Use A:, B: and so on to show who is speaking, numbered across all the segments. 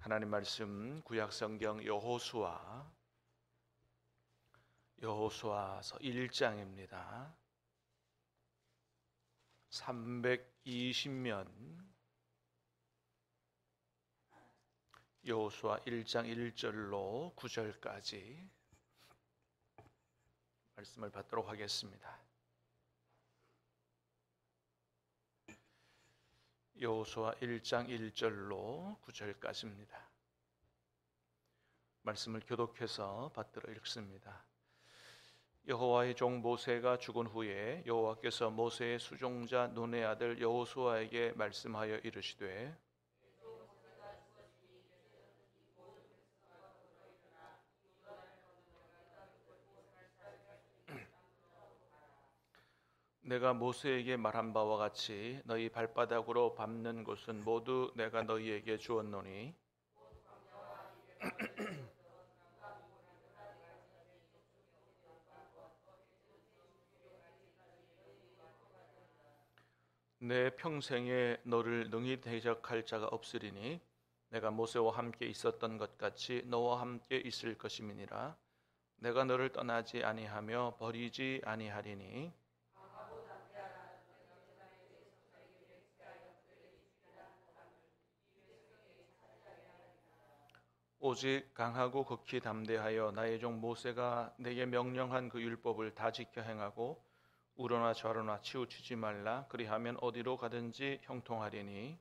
A: 하나님 말씀 구약 성경 여호수아서 1장입니다. 320면 여호수아 1장 1절로 9절까지 말씀을 받도록 하겠습니다. 여호수아 1장 1절로 9절까지입니다. 말씀을 교독해서 받들어 읽습니다. 여호와의 종 모세가 죽은 후에 여호와께서 모세의 수종자 눈의 아들 여호수아에게 말씀하여 이르시되 내가 모세에게 말한 바와 같이 너희 발바닥으로 밟는 곳은 모두 내가 너희에게 주었노니 내 평생에 너를 능히 대적할 자가 없으리니 내가 모세와 함께 있었던 것 같이 너와 함께 있을 것임이니라. 내가 너를 떠나지 아니하며 버리지 아니하리니 오직 강하고 극히 담대하여 나의 종 모세가 내게 명령한 그 율법을 다 지켜 행하고 우러나 좌로나 치우치지 말라. 그리하면 어디로 가든지 형통하리니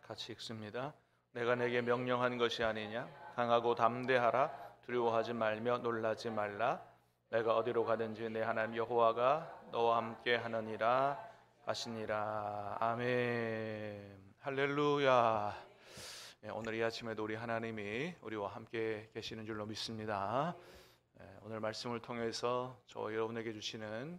A: 같이 읽습니다. 내가 내게 명령한 것이 아니냐? 강하고 담대하라. 두려워하지 말며 놀라지 말라. 내가 어디로 가든지 내 하나님 여호와가 너와 함께 하느니라 하시니라. 아멘. 할렐루야. 오늘 이 아침에도 우리 하나님이 우리와 함께 계시는 줄로 믿습니다. 오늘 말씀을 통해서 저와 여러분에게 주시는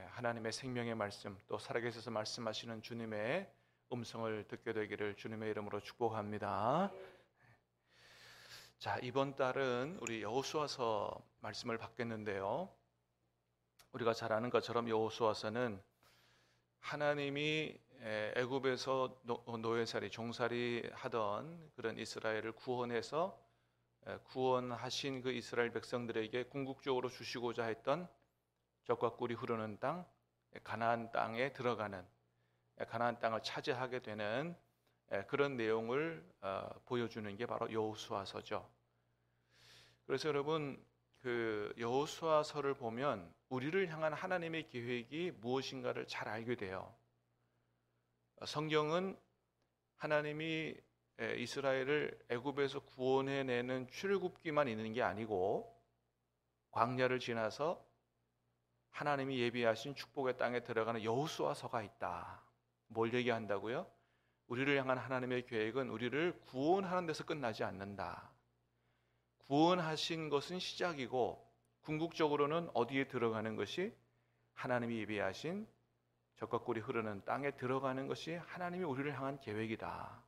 A: 하나님의 생명의 말씀, 또 살아계셔서 말씀하시는 주님의 음성을 듣게 되기를 주님의 이름으로 축복합니다. 자, 이번 달은 우리 여호수아서 말씀을 받겠는데요. 우리가 잘 아는 것처럼 여호수아서는 하나님이 애굽에서 노예살이, 종살이 하던 그런 이스라엘을 구원해서 구원하신 그 이스라엘 백성들에게 궁극적으로 주시고자 했던 젖과 꿀이 흐르는 땅, 가나안 땅에 들어가는, 가나안 땅을 차지하게 되는 그런 내용을 보여주는 게 바로 여호수아서죠. 그래서 여러분, 그 여호수아서를 보면 우리를 향한 하나님의 계획이 무엇인가를 잘 알게 돼요. 성경은 하나님이 이스라엘을 애굽에서 구원해내는 출애굽기만 있는 게 아니고 광야를 지나서 하나님이 예비하신 축복의 땅에 들어가는 여호수아서가 있다. 뭘 얘기한다고요? 우리를 향한 하나님의 계획은 우리를 구원하는 데서 끝나지 않는다. 구원하신 것은 시작이고 궁극적으로는 어디에 들어가는 것이 하나님이 예비하신 젖과 꿀이 흐르는 땅에 들어가는 것이 하나님이 우리를 향한 계획이다.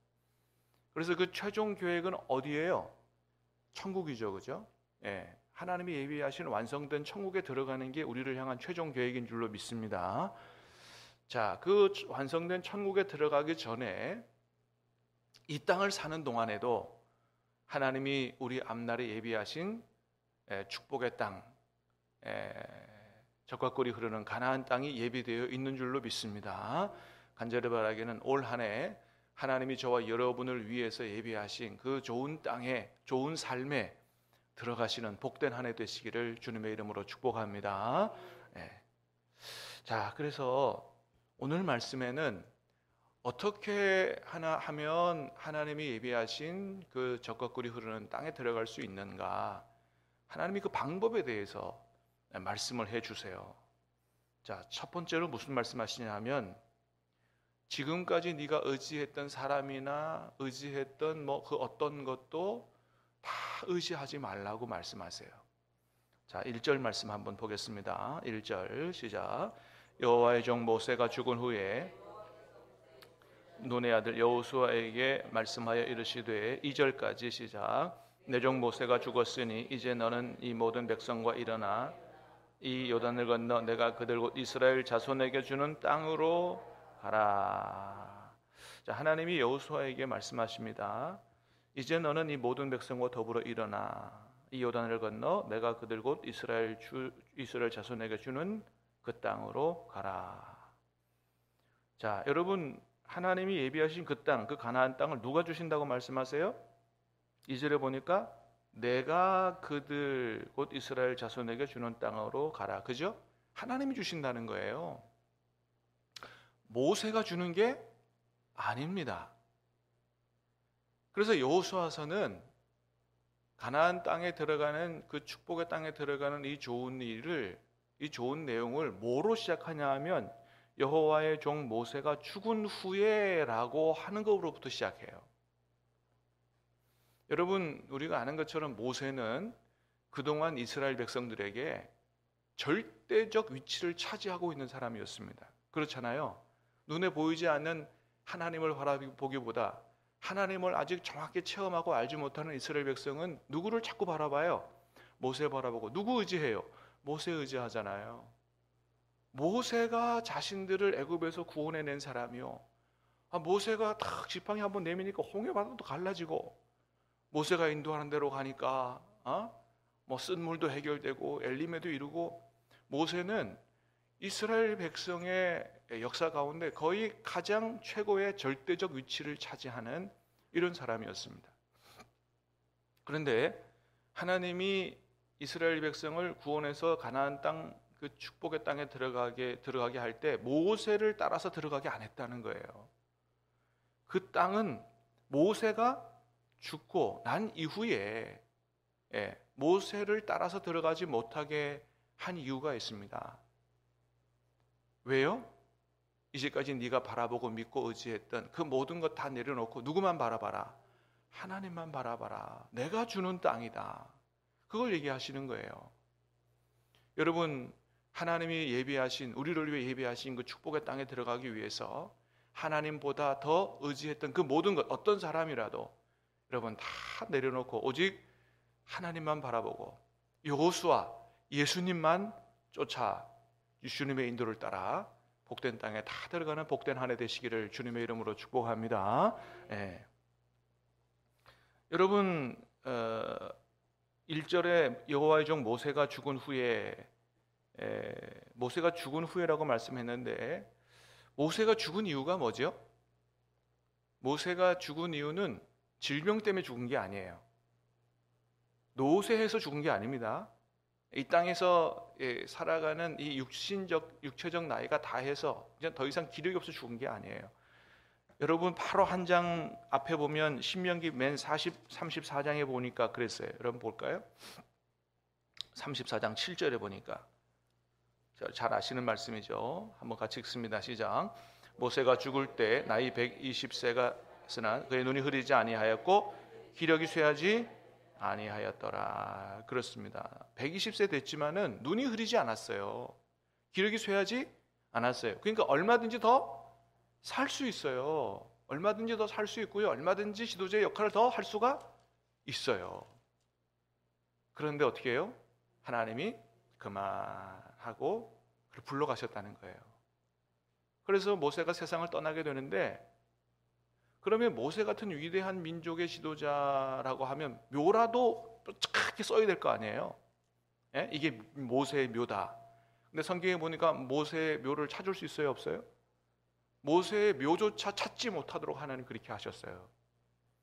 A: 그래서 그 최종 계획은 어디예요? 천국이죠, 그죠? 하나님이 예비하신 완성된 천국에 들어가는 게 우리를 향한 최종 계획인 줄로 믿습니다. 자, 그 완성된 천국에 들어가기 전에 이 땅을 사는 동안에도 하나님이 우리 앞날에 예비하신 축복의 땅, 젖과 꿀이 흐르는 가나안 땅이 예비되어 있는 줄로 믿습니다. 간절히 바라기는 올 한 해 하나님이 저와 여러분을 위해서 예비하신 그 좋은 땅에, 좋은 삶에 들어가시는 복된 한 해 되시기를 주님의 이름으로 축복합니다. 자, 그래서 오늘 말씀에는 어떻게 하면 하나님이 예비하신 그 젖과 꿀이 흐르는 땅에 들어갈 수 있는가? 하나님이 그 방법에 대해서 말씀을 해주세요. 자, 첫 번째로 무슨 말씀하시냐 하면 지금까지 네가 의지했던 사람이나 의지했던 그 어떤 것도 다 의지하지 말라고 말씀하세요. 자, 1절 말씀 한번 보겠습니다. 1절 시작. 여호와의 종 모세가 죽은 후에 눈의 아들 여호수아에게 말씀하여 이르시되 2절까지 시작. 내 종 모세가 죽었으니 이제 너는 이 모든 백성과 일어나 이 요단을 건너 내가 그들 곧 이스라엘 자손에게 주는 땅으로 가라. 자, 하나님이 여호수아에게 말씀하십니다. 이제 너는 이 모든 백성과 더불어 일어나 이 요단을 건너 내가 그들 곧 이스라엘 자손에게 주는 그 땅으로 가라. 자, 여러분, 하나님이 예비하신 그 땅, 그 가나안 땅을 누가 주신다고 말씀하세요? 2절에 보니까 내가 그들 곧 이스라엘 자손에게 주는 땅으로 가라. 그죠? 하나님이 주신다는 거예요. 모세가 주는 게 아닙니다. 그래서 여호수아서는 가나안 땅에 들어가는 그 축복의 땅에 들어가는 이 좋은 일을, 이 좋은 내용을 뭐로 시작하냐 하면 여호와의 종 모세가 죽은 후에라고 하는 것으로부터 시작해요. 여러분, 우리가 아는 것처럼 모세는 그동안 이스라엘 백성들에게 절대적 위치를 차지하고 있는 사람이었습니다. 그렇잖아요. 눈에 보이지 않는 하나님을 바라보기보다 하나님을 아직 정확히 체험하고 알지 못하는 이스라엘 백성은 누구를 자꾸 바라봐요? 모세 바라보고. 누구 의지해요? 모세 의지하잖아요. 모세가 자신들을 애굽에서 구원해낸 사람이요. 모세가 탁 지팡이 한번 내미니까 홍해 바다도 갈라지고, 모세가 인도하는 대로 가니까 뭐 쓴물도 해결되고 엘림에도 이루고, 모세는 이스라엘 백성의 역사 가운데 거의 가장 최고의 절대적 위치를 차지하는 이런 사람이었습니다. 그런데 하나님이 이스라엘 백성을 구원해서 가나안 땅, 그 축복의 땅에 들어가게 할 때 모세를 따라서 들어가게 안 했다는 거예요. 그 땅은 모세가 죽고 난 이후에 모세를 따라서 들어가지 못하게 한 이유가 있습니다. 왜요? 이제까지 네가 바라보고 믿고 의지했던 그 모든 것 다 내려놓고 누구만 바라봐라? 하나님만 바라봐라. 내가 주는 땅이다. 그걸 얘기하시는 거예요. 여러분, 하나님이 예비하신, 우리를 위해 예비하신 그 축복의 땅에 들어가기 위해서 하나님보다 더 의지했던 그 모든 것, 어떤 사람이라도 여러분 다 내려놓고 오직 하나님만 바라보고 여호수아, 예수님만 쫓아 주님의 인도를 따라 복된 땅에 다 들어가는 복된 한 해 되시기를 주님의 이름으로 축복합니다. 여러분, 1절에 여호와의 종 모세가 죽은 후에라고 말씀했는데, 모세가 죽은 이유가 뭐죠? 모세가 죽은 이유는 질병 때문에 죽은 게 아니에요. 노쇠해서 죽은 게 아닙니다. 이 땅에서 살아가는 이 육체적 나이가 다해서 이제 더 이상 기력이 없어 죽은 게 아니에요. 여러분, 바로 한 장 앞에 보면 신명기 맨 34장에 보니까 그랬어요. 여러분 볼까요? 34장 7절에 보니까 잘 아시는 말씀이죠. 한번 같이 읽습니다. 시작. 모세가 죽을 때 나이 120세가 으나 그의 눈이 흐리지 아니하였고 기력이 쇠하지 아니하였더라. 그렇습니다. 120세 됐지만은 눈이 흐리지 않았어요. 기력이 쇠하지 않았어요. 그러니까 얼마든지 더 살 수 있어요. 얼마든지 더 살 수 있고요. 얼마든지 지도자의 역할을 더 할 수가 있어요. 그런데 어떻게 해요? 하나님이 그만하고 불러가셨다는 거예요. 그래서 모세가 세상을 떠나게 되는데, 그러면 모세 같은 위대한 민족의 지도자라고 하면 묘라도 착하게 써야 될 거 아니에요? 이게 모세의 묘다. 근데 성경에 보니까 모세의 묘를 찾을 수 있어요, 없어요? 모세의 묘조차 찾지 못하도록 하나님 그렇게 하셨어요.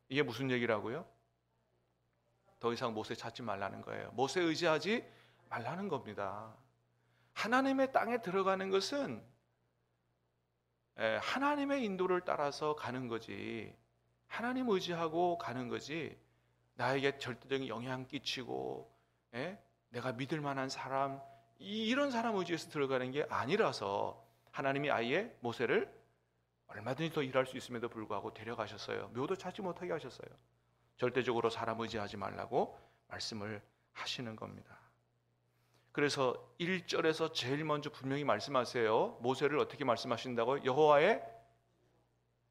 A: 이게 무슨 얘기라고요? 더 이상 모세 찾지 말라는 거예요. 모세 의지하지 말라는 겁니다. 하나님의 땅에 들어가는 것은 하나님의 인도를 따라서 가는 거지, 하나님 의지하고 가는 거지, 나에게 절대적인 영향 끼치고 내가 믿을 만한 사람, 이런 사람 의지에서 들어가는 게 아니라서 하나님이 아예 모세를 얼마든지 더 일할 수 있음에도 불구하고 데려가셨어요. 묘도 찾지 못하게 하셨어요. 절대적으로 사람 의지하지 말라고 말씀을 하시는 겁니다. 그래서 1절에서 제일 먼저 분명히 말씀하세요. 모세를 어떻게 말씀하신다고요? 여호와의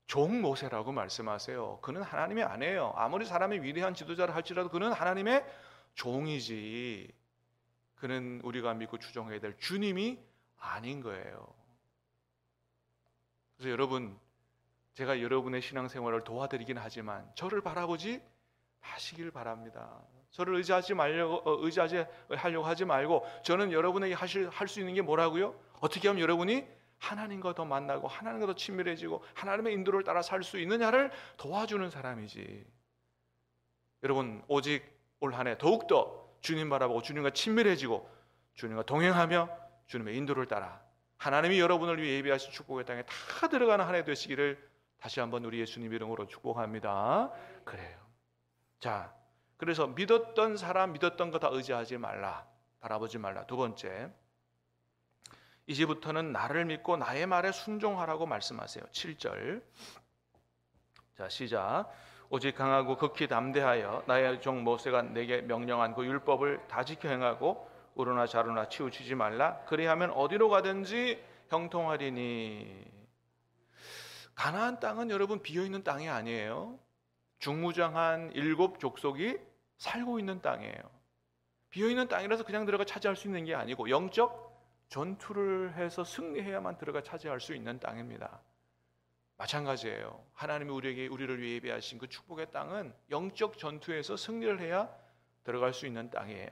A: 종 모세라고 말씀하세요. 그는 하나님이 아니에요. 아무리 사람이 위대한 지도자를 할지라도 그는 하나님의 종이지, 그는 우리가 믿고 추종해야 될 주님이 아닌 거예요. 그래서 여러분, 제가 여러분의 신앙생활을 도와드리긴 하지만 저를 바라보지 마시길 바랍니다. 저를 의지하려고 하지 말고, 저는 여러분에게 할 수 있는 게 뭐라고요? 어떻게 하면 여러분이 하나님과 더 만나고 하나님과 더 친밀해지고 하나님의 인도를 따라 살 수 있느냐를 도와주는 사람이지. 여러분, 오직 올 한 해 더욱더 주님 바라보고 주님과 친밀해지고 주님과 동행하며 주님의 인도를 따라 하나님이 여러분을 위해 예비하신 축복의 땅에 다 들어가는 한 해 되시기를 다시 한번 우리 예수님 이름으로 축복합니다. 그래요. 자, 그래서 믿었던 사람, 믿었던 거 다 의지하지 말라, 바라보지 말라. 두 번째, 이제부터는 나를 믿고 나의 말에 순종하라고 말씀하세요. 7절. 자, 시작. 오직 강하고 극히 담대하여 나의 종 모세가 내게 명령한 그 율법을 다 지켜 행하고 우로나 좌로나 치우치지 말라. 그리하면 어디로 가든지 형통하리니. 가나안 땅은 여러분 비어있는 땅이 아니에요. 중무장한 7 족속이 살고 있는 땅이에요. 비어있는 땅이라서 그냥 들어가 차지할 수 있는 게 아니고 영적 전투를 해서 승리해야만 들어가 차지할 수 있는 땅입니다. 마찬가지예요. 하나님이 우리를 위해 예비하신 그 축복의 땅은 영적 전투에서 승리를 해야 들어갈 수 있는 땅이에요.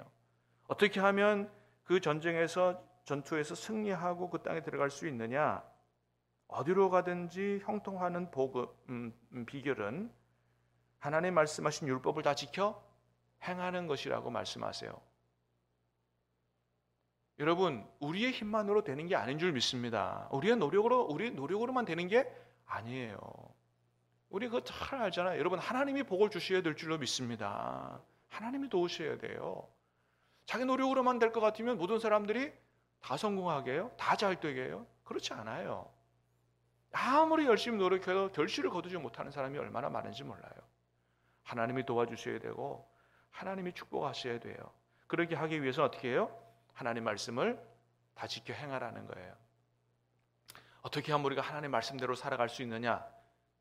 A: 어떻게 하면 그 전투에서 승리하고 그 땅에 들어갈 수 있느냐? 어디로 가든지 형통하는 비결은 하나님 말씀하신 율법을 다 지켜 행하는 것이라고 말씀하세요. 여러분, 우리의 힘만으로 되는 게 아닌 줄 믿습니다. 우리의 노력으로만 되는 게 아니에요. 우리 그거 잘 알잖아요. 여러분, 하나님이 복을 주셔야 될 줄로 믿습니다. 하나님이 도우셔야 돼요. 자기 노력으로만 될 것 같으면 모든 사람들이 다 성공하게 해요? 다 잘 되게 해요? 그렇지 않아요. 아무리 열심히 노력해도 결실을 거두지 못하는 사람이 얼마나 많은지 몰라요. 하나님이 도와주셔야 되고 하나님이 축복하셔야 돼요. 그렇게 하기 위해서 어떻게 해요? 하나님 말씀을 다 지켜 행하라는 거예요. 어떻게 하면 우리가 하나님 말씀대로 살아갈 수 있느냐?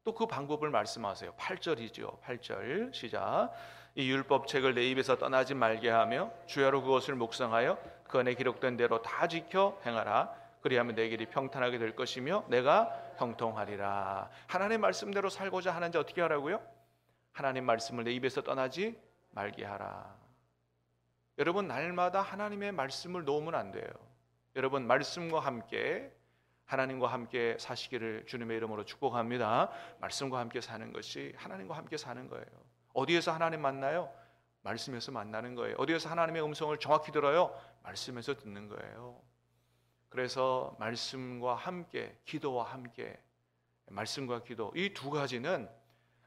A: 또 그 방법을 말씀하세요. 8절이죠. 8절 시작. 이 율법책을 내 입에서 떠나지 말게 하며 주야로 그것을 묵상하여 그 안에 기록된 대로 다 지켜 행하라. 그리하면 내 길이 평탄하게 될 것이며 내가 형통하리라. 하나님 말씀대로 살고자 하는지 어떻게 하라고요? 하나님 말씀을 내 입에서 떠나지 말게 하라. 여러분, 날마다 하나님의 말씀을 놓으면 안 돼요. 여러분, 말씀과 함께 하나님과 함께 사시기를 주님의 이름으로 축복합니다. 말씀과 함께 사는 것이 하나님과 함께 사는 거예요. 어디에서 하나님 만나요? 말씀에서 만나는 거예요. 어디에서 하나님의 음성을 정확히 들어요? 말씀에서 듣는 거예요. 그래서 말씀과 함께, 기도와 함께, 말씀과 기도, 이 두 가지는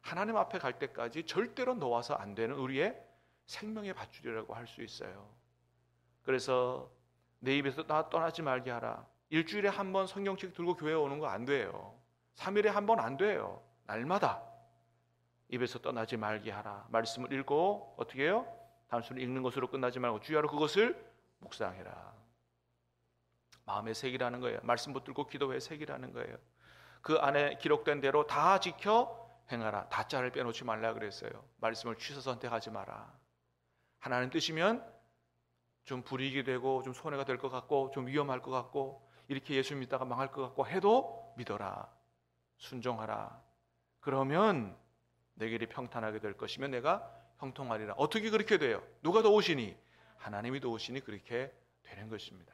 A: 하나님 앞에 갈 때까지 절대로 놓아서 안 되는 우리의 생명의 밧줄이라고 할 수 있어요. 그래서 내 입에서 나 떠나지 말게 하라. 일주일에 한 번 성경책 들고 교회 오는 거 안 돼요. 3일에 한 번 안 돼요. 날마다 입에서 떠나지 말게 하라. 말씀을 읽고 어떻게 해요? 단순히 읽는 것으로 끝나지 말고 주야로 그것을 묵상해라. 마음에 새기라는 거예요. 말씀 붙들고 기도에 새기라는 거예요. 그 안에 기록된 대로 다 지켜 행하라. 다자를 빼놓지 말라 그랬어요. 말씀을 취소 선택하지 마라. 하나님 뜻이면 좀 불이익이 되고 좀 손해가 될 것 같고 좀 위험할 것 같고 이렇게 예수 믿다가 망할 것 같고 해도 믿어라. 순종하라. 그러면 내 길이 평탄하게 될 것이며 내가 형통하리라. 어떻게 그렇게 돼요? 누가 도우시니? 하나님이 도우시니 그렇게 되는 것입니다.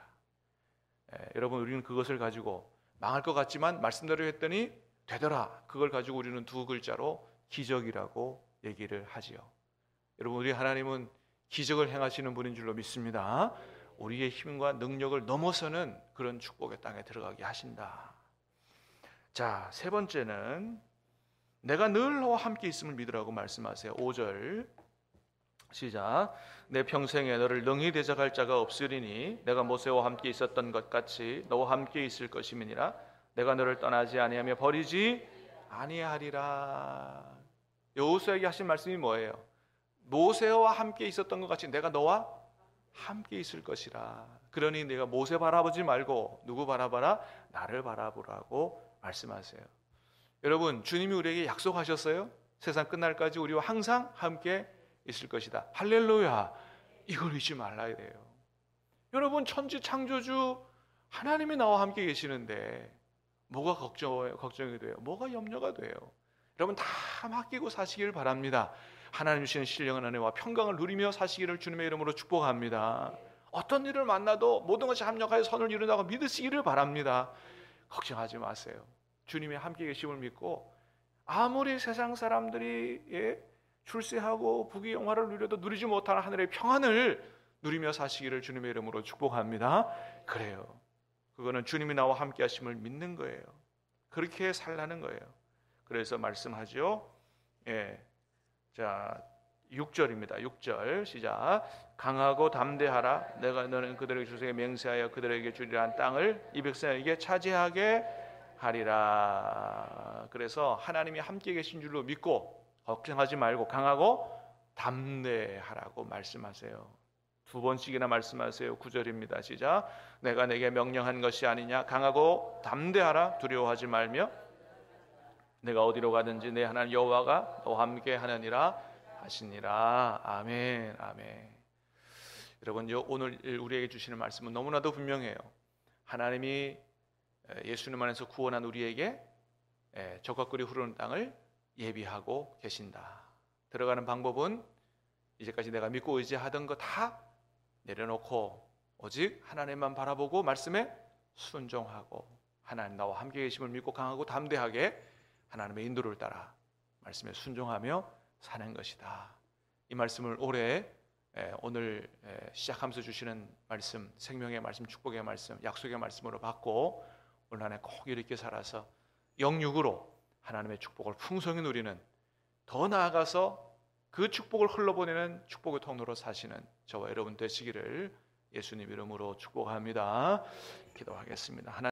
A: 여러분, 우리는 그것을 가지고 망할 것 같지만 말씀대로 했더니 되더라. 그걸 가지고 우리는 두 글자로 기적이라고 얘기를 하지요. 여러분, 우리 하나님은 기적을 행하시는 분인 줄로 믿습니다. 우리의 힘과 능력을 넘어서는 그런 축복의 땅에 들어가게 하신다. 자, 세 번째는 내가 늘 너와 함께 있음을 믿으라고 말씀하세요. 5절 시작. 내 평생에 너를 능히 대적할 자가 없으리니 내가 모세와 함께 있었던 것 같이 너와 함께 있을 것임이니라. 내가 너를 떠나지 아니하며 버리지 아니하리라. 여호수아에게 하신 말씀이 뭐예요? 모세와 함께 있었던 것 같이 내가 너와 함께 있을 것이라. 그러니 내가 모세 바라보지 말고 누구 바라봐라? 나를 바라보라고 말씀하세요. 여러분, 주님이 우리에게 약속하셨어요. 세상 끝날까지 우리와 항상 함께 있을 것이다. 할렐루야. 이걸 잊지 말아야 돼요. 여러분, 천지 창조주 하나님이 나와 함께 계시는데 뭐가 걱정이 돼요? 뭐가 염려가 돼요? 여러분, 다 맡기고 사시기를 바랍니다. 하나님 주시는 신령한 은혜와 평강을 누리며 사시기를 주님의 이름으로 축복합니다. 어떤 일을 만나도 모든 것이 합력하여 선을 이룬다고 믿으시기를 바랍니다. 걱정하지 마세요. 주님이 함께 계심을 믿고 아무리 세상 사람들이 출세하고 부귀 영화를 누려도 누리지 못하는 하늘의 평안을 누리며 사시기를 주님의 이름으로 축복합니다. 그래요. 그거는 주님이 나와 함께 하심을 믿는 거예요. 그렇게 살라는 거예요. 그래서 말씀하죠. 자, 6절입니다. 6절 시작. 강하고 담대하라. 내가 너는 그들에게 주세에 맹세하여 그들에게 주리란 땅을 이 백성에게 차지하게 하리라. 그래서 하나님이 함께 계신 줄로 믿고 걱정하지 말고 강하고 담대하라고 말씀하세요. 두 번씩이나 말씀하세요. 9절입니다. 시작. 내가 내게 명령한 것이 아니냐. 강하고 담대하라. 두려워하지 말며 내가 어디로 가든지 내 하나님 여호와가 너와 함께 하느니라 하시니라. 아멘. 아멘. 여러분, 오늘 우리에게 주시는 말씀은 너무나도 분명해요. 하나님이 예수님 안에서 구원한 우리에게 적과 꿀이 흐르는 땅을 예비하고 계신다. 들어가는 방법은 이제까지 내가 믿고 의지하던 거 다 내려놓고 오직 하나님만 바라보고 말씀에 순종하고 하나님 나와 함께 계심을 믿고 강하고 담대하게 하나님의 인도를 따라 말씀에 순종하며 사는 것이다. 이 말씀을 오늘 시작하면서 주시는 말씀, 생명의 말씀, 축복의 말씀, 약속의 말씀으로 받고 오늘 안에 꼭 이렇게 살아서 영육으로 하나님의 축복을 풍성히 누리는, 더 나아가서 그 축복을 흘러보내는 축복의 통로로 사시는 저와 여러분 되시기를 예수님 이름으로 축복합니다. 기도하겠습니다.